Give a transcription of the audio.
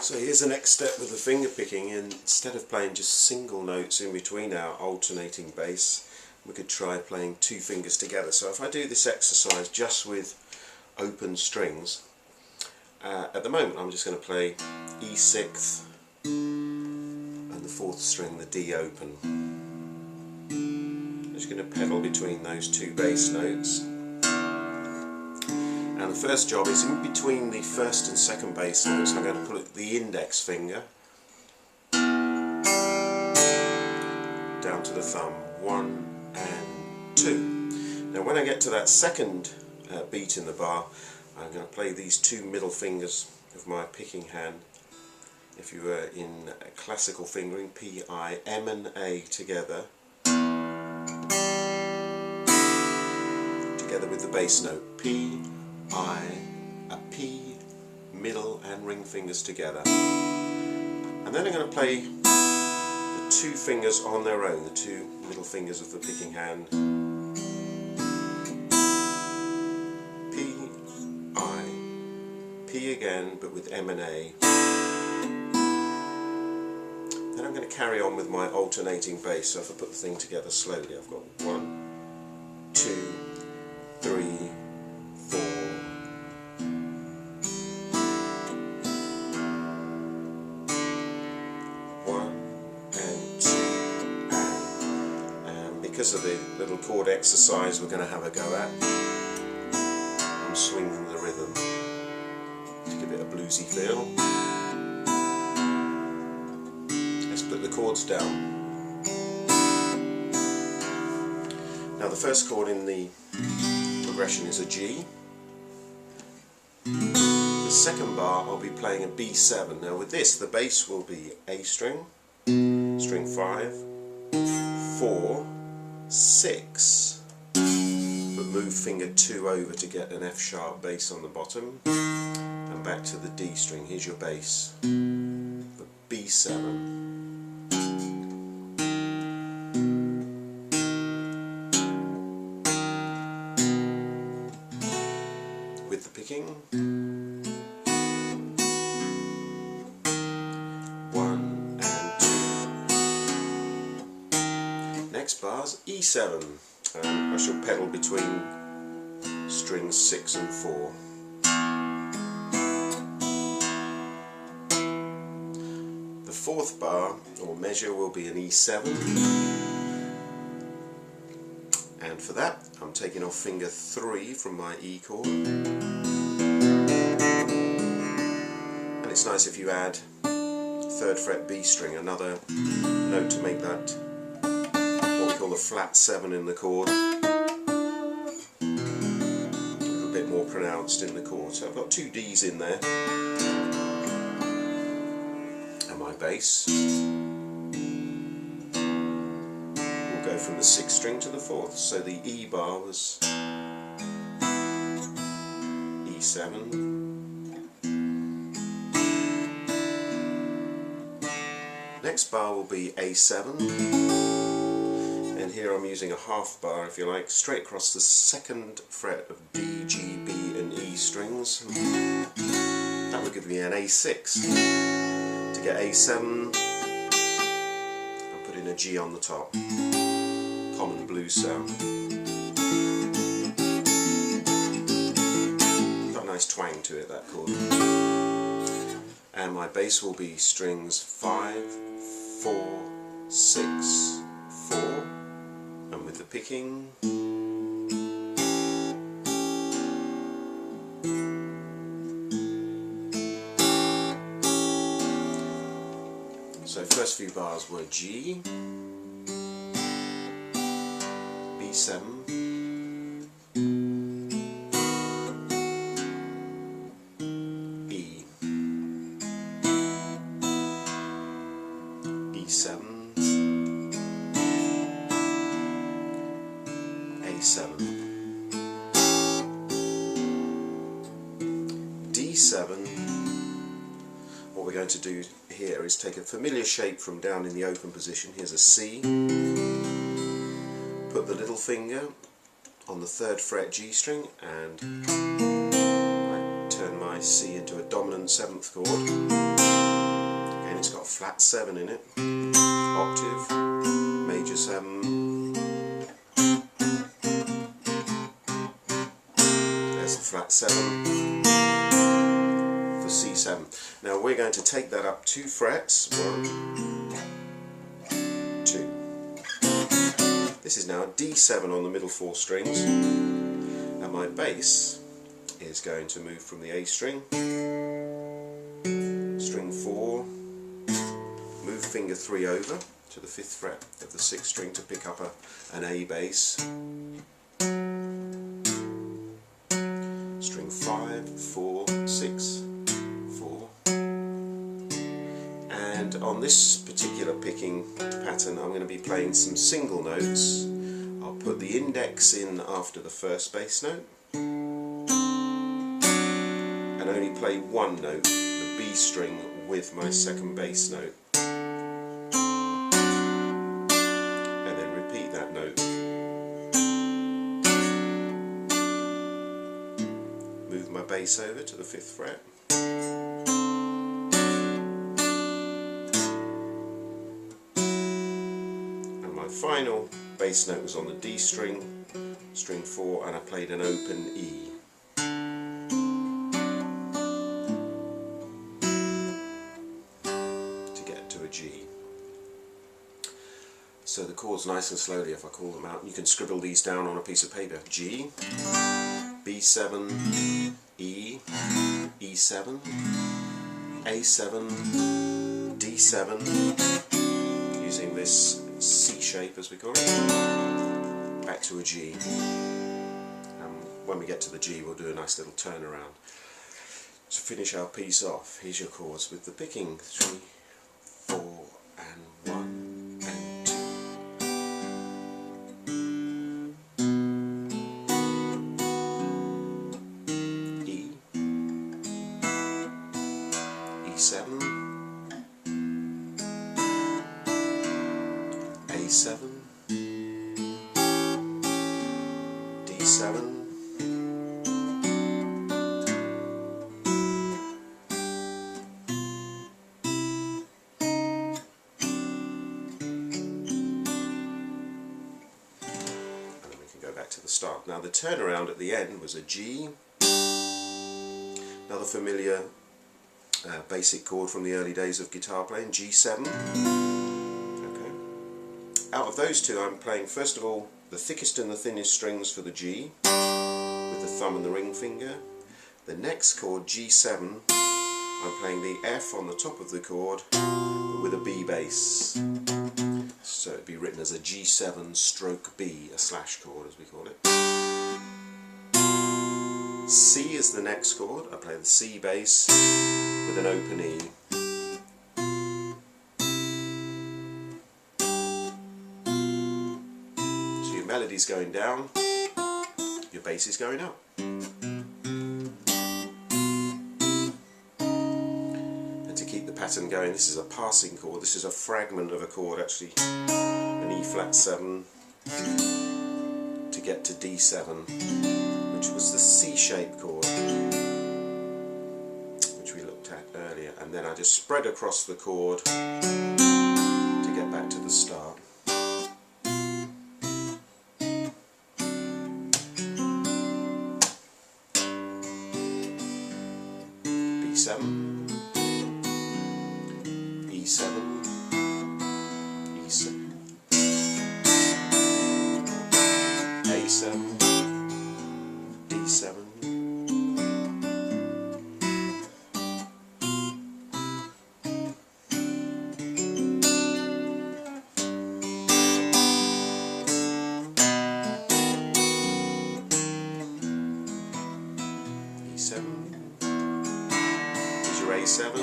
So here's the next step with the finger picking. Instead of playing just single notes in between our alternating bass, we could try playing two fingers together. So if I do this exercise just with open strings, at the moment I'm just going to play E6 and the fourth string, the D open. I'm just going to pedal between those two bass notes. And the first job is in between the first and second bass notes. I'm going to put the index finger down to the thumb, 1 and 2. Now when I get to that second beat in the bar, I'm going to play these two middle fingers of my picking hand. If you were in classical fingering, P, I, M and A together with the bass note, P, I, a P, middle and ring fingers together. And then I'm going to play the two fingers on their own, the two middle fingers of the picking hand. P, I, P again, but with M and A. Then I'm going to carry on with my alternating bass. So if I put the thing together slowly, I've got 1, 2, 3, 4. Because of the little chord exercise we're going to have a go at, I'm swinging the rhythm to give it a bluesy feel. Let's put the chords down. Now the first chord in the progression is a G. The second bar I'll be playing a B7. Now with this the bass will be A string, string 5, 4, 6, but move finger 2 over to get an F sharp bass on the bottom, and back to the D string. Here's your bass for B7. With the picking, 1 and 2. Next bar's E7, and I shall pedal between strings 6 and 4. The fourth bar or measure will be an E7, and for that I'm taking off finger 3 from my E chord. And it's nice if you add 3rd fret B string, another note to make that what we call the flat 7 in the chord a little bit more pronounced in the chord. So I've got 2 Ds in there, and my bass will go from the 6th string to the 4th. So the E bar was E7, next bar will be A7, and here I'm using a half bar, if you like, straight across the 2nd fret of D, G, B and E strings. That will give me an A6. To get A7, I'll put in a G on the top. Common blues sound. Got a nice twang to it, that chord. And my bass will be strings 5, 4, 6, 4, and with the picking, so first few bars were G, B7, E, E7, A7, D7. What we're going to do here is take a familiar shape from down in the open position. Here's a C. Put the little finger on the 3rd fret G string, and I turn my C into a dominant 7th chord. Again, it's got a flat 7 in it, octave, major 7, there's a flat 7 for C7. Now we're going to take that up 2 frets, 1, 2. This is now a D7 on the middle 4 strings, and my bass is going to move from the A string, string 4, move finger 3 over to the 5th fret of the 6th string to pick up an A bass, string 5, 4, 6, 4, and on this particular picking pattern I'm going to be playing some single notes. I'll put the index in after the first bass note and only play one note, the B string, with my second bass note, and then repeat that note. Move my bass over to the 5th fret, and my final bass note was on the D string, string 4, and I played an open E. G. So the chords, nice and slowly, if I call them out, you can scribble these down on a piece of paper. G, B7, E, E7, A7, D7, using this C shape as we call it, back to a G. When we get to the G we'll do a nice little turnaround. To finish our piece off, here's your chords with the picking: 3, 4 and 1 and 2. E, E7, A7, D7, back to the start. Now the turnaround at the end was a G, another familiar basic chord from the early days of guitar playing, G7. Okay. Out of those two I'm playing first of all the thickest and the thinnest strings for the G with the thumb and the ring finger. The next chord, G7, I'm playing the F on the top of the chord but with a B bass. So it'd be written as a G7 stroke B, a slash chord as we call it. C is the next chord. I play the C bass with an open E. So your melody's going down, your bass is going up. Pattern going, this is a passing chord, this is a fragment of a chord actually, an E flat 7 to get to D7, which was the C shape chord which we looked at earlier, and then I just spread across the chord to get back to the start. B7, E7, E7, A7, D7, E7, here's your A7,